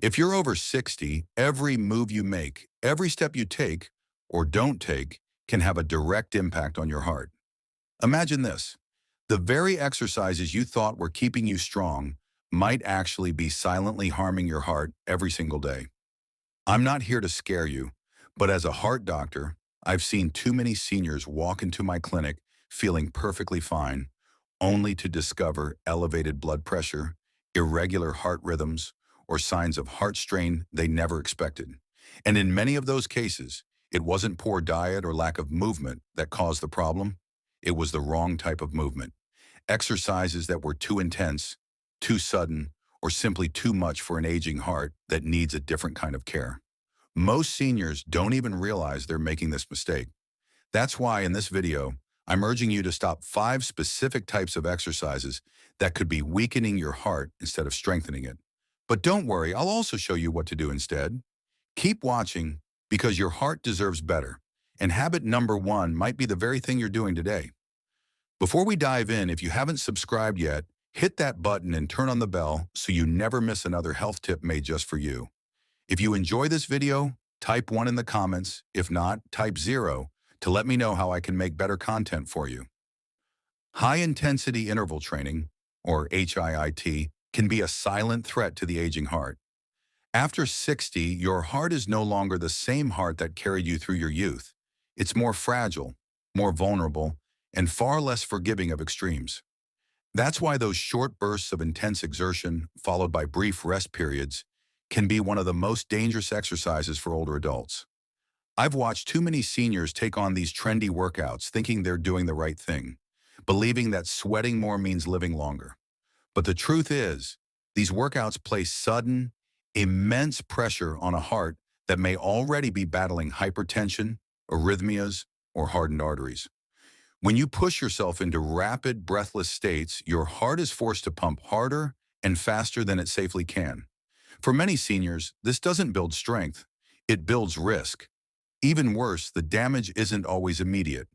If you're over 60, every move you make, every step you take or don't take can have a direct impact on your heart. Imagine this. The very exercises you thought were keeping you strong might actually be silently harming your heart every single day. I'm not here to scare you, but as a heart doctor, I've seen too many seniors walk into my clinic feeling perfectly fine, only to discover elevated blood pressure, irregular heart rhythms, or signs of heart strain they never expected. And in many of those cases, it wasn't poor diet or lack of movement that caused the problem. It was the wrong type of movement. Exercises that were too intense, too sudden, or simply too much for an aging heart that needs a different kind of care. Most seniors don't even realize they're making this mistake. That's why in this video, I'm urging you to stop 5 specific types of exercises that could be weakening your heart instead of strengthening it. But don't worry, I'll also show you what to do instead. Keep watching because your heart deserves better, and habit number 1 might be the very thing you're doing today. Before we dive in, if you haven't subscribed yet, hit that button and turn on the bell so you never miss another health tip made just for you. If you enjoy this video, type 1 in the comments. If not, type 0 to let me know how I can make better content for you. High-intensity interval training, or HIIT, can be a silent threat to the aging heart. After 60, your heart is no longer the same heart that carried you through your youth. It's more fragile, more vulnerable, and far less forgiving of extremes. That's why those short bursts of intense exertion, followed by brief rest periods, can be one of the most dangerous exercises for older adults. I've watched too many seniors take on these trendy workouts thinking they're doing the right thing, believing that sweating more means living longer. But the truth is, these workouts place sudden, immense pressure on a heart that may already be battling hypertension, arrhythmias, or hardened arteries. When you push yourself into rapid, breathless states, your heart is forced to pump harder and faster than it safely can. For many seniors, this doesn't build strength, it builds risk. Even worse, the damage isn't always immediate.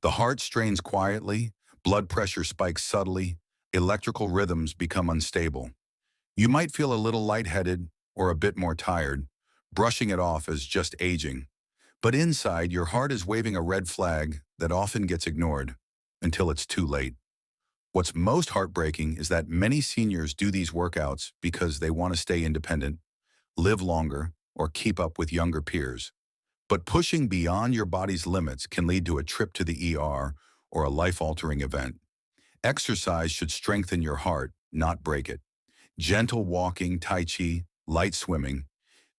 The heart strains quietly, blood pressure spikes subtly, electrical rhythms become unstable. You might feel a little lightheaded or a bit more tired, brushing it off as just aging. But inside, your heart is waving a red flag that often gets ignored until it's too late. What's most heartbreaking is that many seniors do these workouts because they want to stay independent, live longer, or keep up with younger peers. But pushing beyond your body's limits can lead to a trip to the ER or a life-altering event. Exercise should strengthen your heart, not break it. Gentle walking, tai chi, light swimming,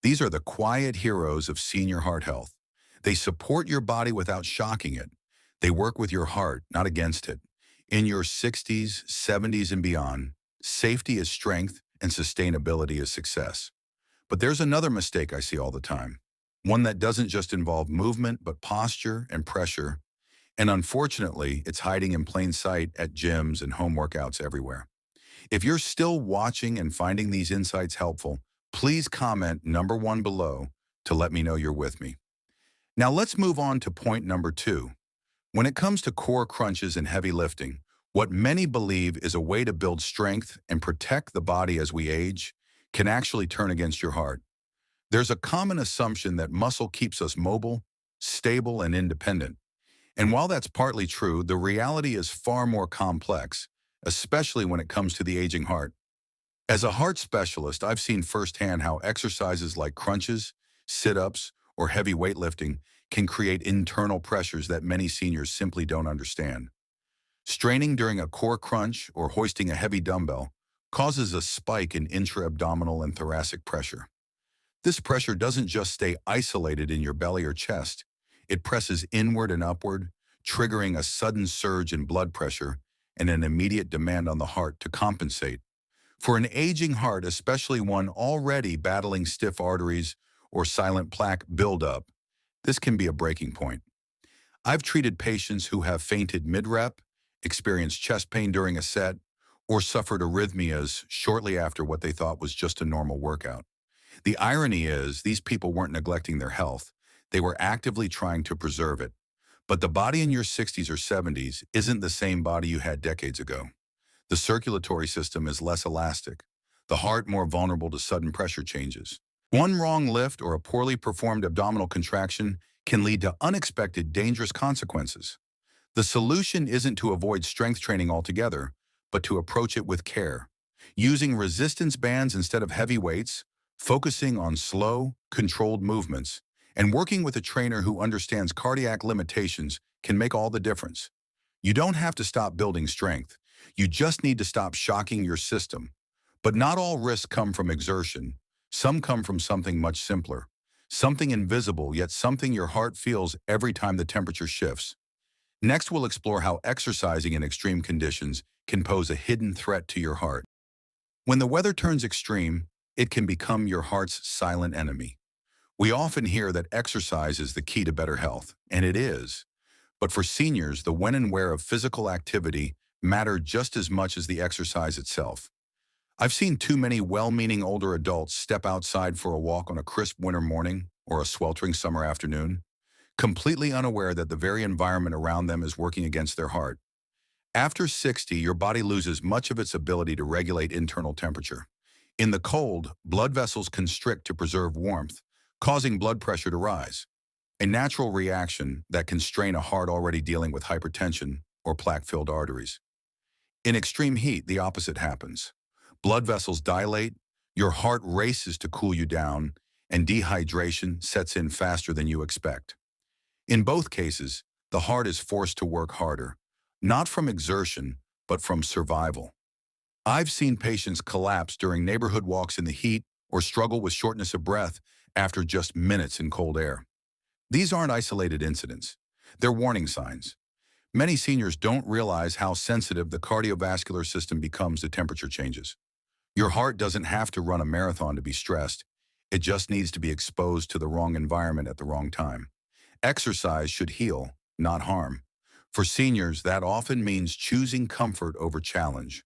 these are the quiet heroes of senior heart health. They support your body without shocking it. They work with your heart, not against it. In your 60s, 70s, and beyond, safety is strength and sustainability is success. But there's another mistake I see all the time. One that doesn't just involve movement, but posture and pressure. And unfortunately, it's hiding in plain sight at gyms and home workouts everywhere. If you're still watching and finding these insights helpful, please comment number 1 below to let me know you're with me. Now let's move on to point number 2. When it comes to core crunches and heavy lifting, what many believe is a way to build strength and protect the body as we age can actually turn against your heart. There's a common assumption that muscle keeps us mobile, stable, and independent. And while that's partly true, the reality is far more complex, especially when it comes to the aging heart. As a heart specialist, I've seen firsthand how exercises like crunches, sit-ups, or heavy weightlifting can create internal pressures that many seniors simply don't understand. Straining during a core crunch or hoisting a heavy dumbbell causes a spike in intra-abdominal and thoracic pressure. This pressure doesn't just stay isolated in your belly or chest. It presses inward and upward, triggering a sudden surge in blood pressure and an immediate demand on the heart to compensate. For an aging heart, especially one already battling stiff arteries or silent plaque buildup, this can be a breaking point. I've treated patients who have fainted mid-rep, experienced chest pain during a set, or suffered arrhythmias shortly after what they thought was just a normal workout. The irony is, these people weren't neglecting their health. They were actively trying to preserve it. But the body in your 60s or 70s isn't the same body you had decades ago. The circulatory system is less elastic. the heart more vulnerable to sudden pressure changes. One wrong lift or a poorly performed abdominal contraction can lead to unexpected dangerous consequences. The solution isn't to avoid strength training altogether, but to approach it with care. Using resistance bands instead of heavy weights, focusing on slow, controlled movements, and working with a trainer who understands cardiac limitations can make all the difference. You don't have to stop building strength. You just need to stop shocking your system. But not all risks come from exertion. Some come from something much simpler. Something invisible, yet something your heart feels every time the temperature shifts. Next, we'll explore how exercising in extreme conditions can pose a hidden threat to your heart. When the weather turns extreme, it can become your heart's silent enemy. We often hear that exercise is the key to better health, and it is. But for seniors, the when and where of physical activity matter just as much as the exercise itself. I've seen too many well-meaning older adults step outside for a walk on a crisp winter morning or a sweltering summer afternoon, completely unaware that the very environment around them is working against their heart. After 60, your body loses much of its ability to regulate internal temperature. In the cold, blood vessels constrict to preserve warmth, causing blood pressure to rise, a natural reaction that can strain a heart already dealing with hypertension or plaque-filled arteries. In extreme heat, the opposite happens. Blood vessels dilate, your heart races to cool you down, and dehydration sets in faster than you expect. In both cases, the heart is forced to work harder, not from exertion, but from survival. I've seen patients collapse during neighborhood walks in the heat or struggle with shortness of breath after just minutes in cold air. These aren't isolated incidents. They're warning signs. Many seniors don't realize how sensitive the cardiovascular system becomes to temperature changes. Your heart doesn't have to run a marathon to be stressed. It just needs to be exposed to the wrong environment at the wrong time. Exercise should heal, not harm. For seniors, that often means choosing comfort over challenge,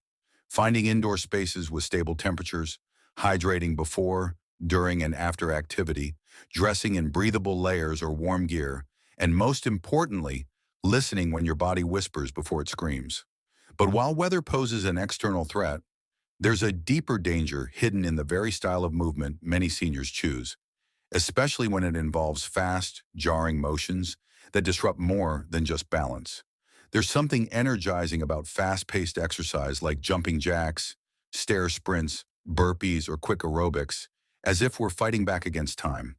finding indoor spaces with stable temperatures, hydrating before, during, and after activity, dressing in breathable layers or warm gear, and most importantly, listening when your body whispers before it screams. But while weather poses an external threat, there's a deeper danger hidden in the very style of movement many seniors choose, especially when it involves fast, jarring motions that disrupt more than just balance. There's something energizing about fast-paced exercise like jumping jacks, stair sprints, burpees, or quick aerobics, as if we're fighting back against time.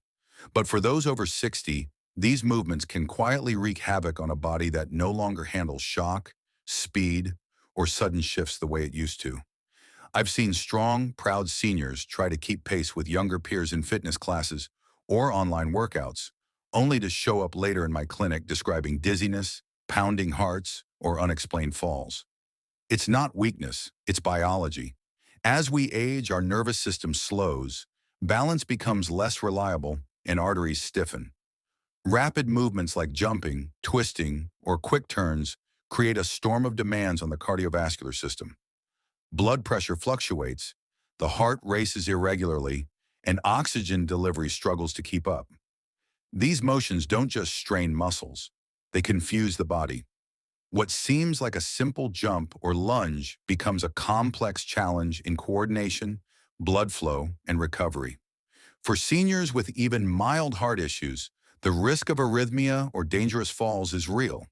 But for those over 60, these movements can quietly wreak havoc on a body that no longer handles shock, speed, or sudden shifts the way it used to. I've seen strong, proud seniors try to keep pace with younger peers in fitness classes or online workouts, only to show up later in my clinic describing dizziness, pounding hearts, or unexplained falls. It's not weakness, it's biology. As we age, our nervous system slows, balance becomes less reliable, and arteries stiffen. Rapid movements like jumping, twisting, or quick turns create a storm of demands on the cardiovascular system. Blood pressure fluctuates, the heart races irregularly, and oxygen delivery struggles to keep up. These motions don't just strain muscles, they confuse the body. What seems like a simple jump or lunge becomes a complex challenge in coordination, blood flow, and recovery. For seniors with even mild heart issues, the risk of arrhythmia or dangerous falls is real.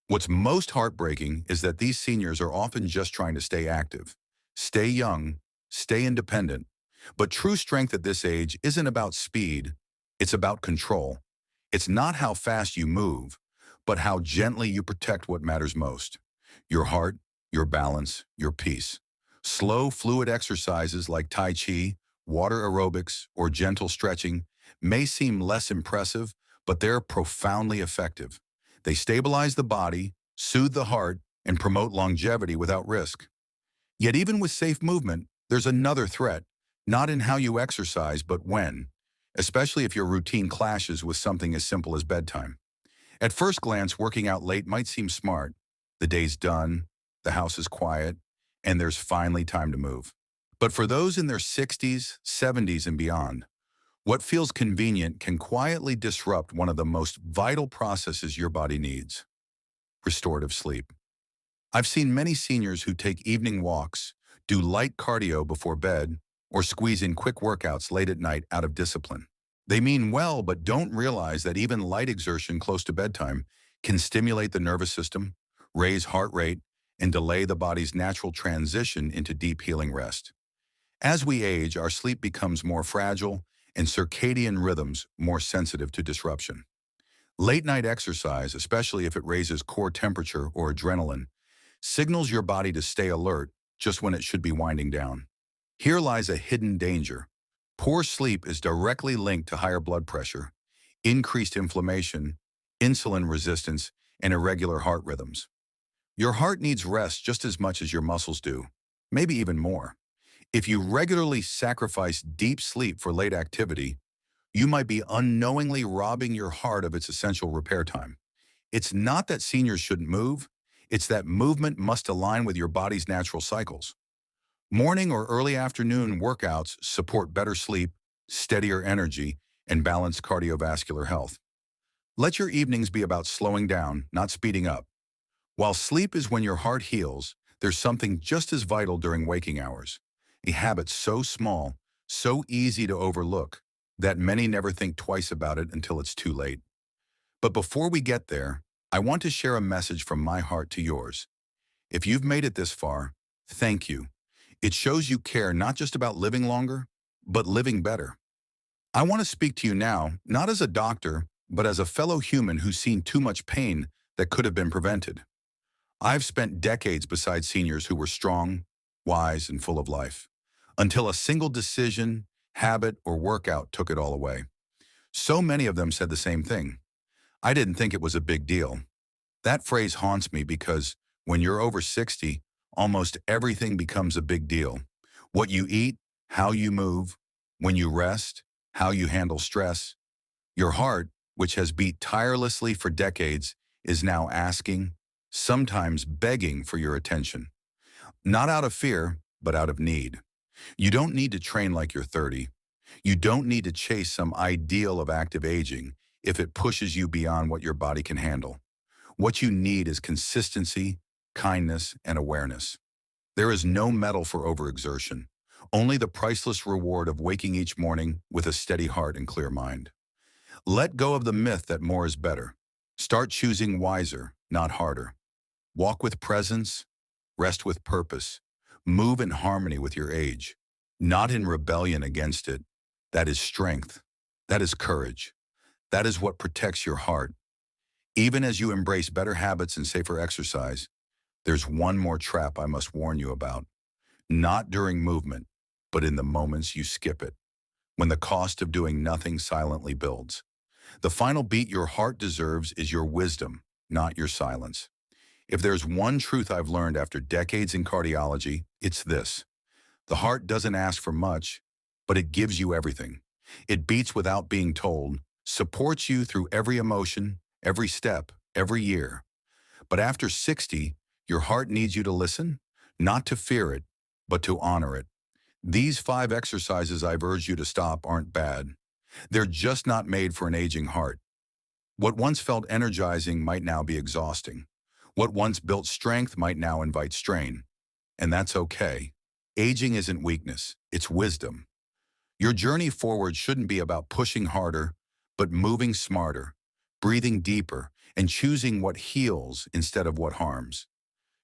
What's most heartbreaking is that these seniors are often just trying to stay active, stay young, stay independent. But true strength at this age isn't about speed, it's about control. It's not how fast you move, but how gently you protect what matters most: your heart, your balance, your peace. Slow, fluid exercises like Tai Chi, water aerobics, or gentle stretching may seem less impressive, but they're profoundly effective. They stabilize the body, soothe the heart, and promote longevity without risk. Yet even with safe movement, there's another threat, not in how you exercise, but when, especially if your routine clashes with something as simple as bedtime. At first glance, working out late might seem smart. The day's done, the house is quiet, and there's finally time to move. But for those in their 60s, 70s, and beyond, what feels convenient can quietly disrupt one of the most vital processes your body needs: restorative sleep. I've seen many seniors who take evening walks, do light cardio before bed, or squeeze in quick workouts late at night out of discipline. They mean well, but don't realize that even light exertion close to bedtime can stimulate the nervous system, raise heart rate, and delay the body's natural transition into deep healing rest. As we age, our sleep becomes more fragile and circadian rhythms more sensitive to disruption. Late night exercise, especially if it raises core temperature or adrenaline, signals your body to stay alert just when it should be winding down. Here lies a hidden danger. Poor sleep is directly linked to higher blood pressure, increased inflammation, insulin resistance, and irregular heart rhythms. Your heart needs rest just as much as your muscles do, maybe even more. If you regularly sacrifice deep sleep for late activity, you might be unknowingly robbing your heart of its essential repair time. It's not that seniors shouldn't move, it's that movement must align with your body's natural cycles. Morning or early afternoon workouts support better sleep, steadier energy, and balanced cardiovascular health. Let your evenings be about slowing down, not speeding up. While sleep is when your heart heals, there's something just as vital during waking hours. A habit so small, so easy to overlook, that many never think twice about it until it's too late. But before we get there, I want to share a message from my heart to yours. If you've made it this far, thank you. It shows you care not just about living longer, but living better. I want to speak to you now, not as a doctor, but as a fellow human who's seen too much pain that could have been prevented. I've spent decades beside seniors who were strong, wise, and full of life, until a single decision, habit, or workout took it all away. So many of them said the same thing. I didn't think it was a big deal. That phrase haunts me because when you're over 60, almost everything becomes a big deal. What you eat, how you move, when you rest, how you handle stress. Your heart, which has beat tirelessly for decades, is now asking, sometimes begging for your attention. Not out of fear, but out of need. You don't need to train like you're 30. You don't need to chase some ideal of active aging if it pushes you beyond what your body can handle. What you need is consistency, kindness, and awareness. There is no medal for overexertion, only the priceless reward of waking each morning with a steady heart and clear mind. Let go of the myth that more is better. Start choosing wiser, not harder. Walk with presence, rest with purpose, move in harmony with your age, not in rebellion against it. That is strength. That is courage. That is what protects your heart. Even as you embrace better habits and safer exercise, there's one more trap I must warn you about. Not during movement, but in the moments you skip it, when the cost of doing nothing silently builds. The final beat your heart deserves is your wisdom, not your silence. If there's one truth I've learned after decades in cardiology, it's this. The heart doesn't ask for much, but it gives you everything. It beats without being told, supports you through every emotion, every step, every year. But after 60, your heart needs you to listen, not to fear it, but to honor it. These 5 exercises I've urged you to stop aren't bad. They're just not made for an aging heart. What once felt energizing might now be exhausting. What once built strength might now invite strain. And that's okay. Aging isn't weakness, it's wisdom. Your journey forward shouldn't be about pushing harder, but moving smarter, breathing deeper, and choosing what heals instead of what harms.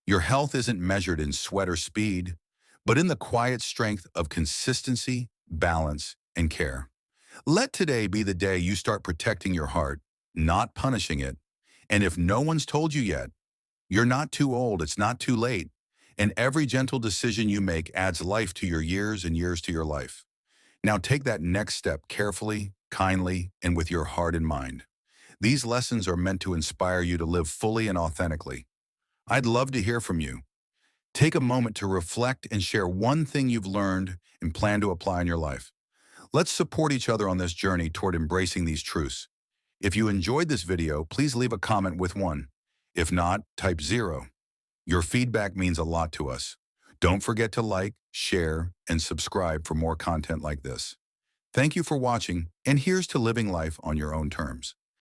Your health isn't measured in sweat or speed, but in the quiet strength of consistency, balance, and care. Let today be the day you start protecting your heart, not punishing it. And if no one's told you yet, you're not too old, it's not too late. And every gentle decision you make adds life to your years and years to your life. Now take that next step carefully, kindly, and with your heart in mind. These lessons are meant to inspire you to live fully and authentically. I'd love to hear from you. Take a moment to reflect and share one thing you've learned and plan to apply in your life. Let's support each other on this journey toward embracing these truths. If you enjoyed this video, please leave a comment with 1. If not, type 0. Your feedback means a lot to us. Don't forget to like, share, and subscribe for more content like this. Thank you for watching, and here's to living life on your own terms.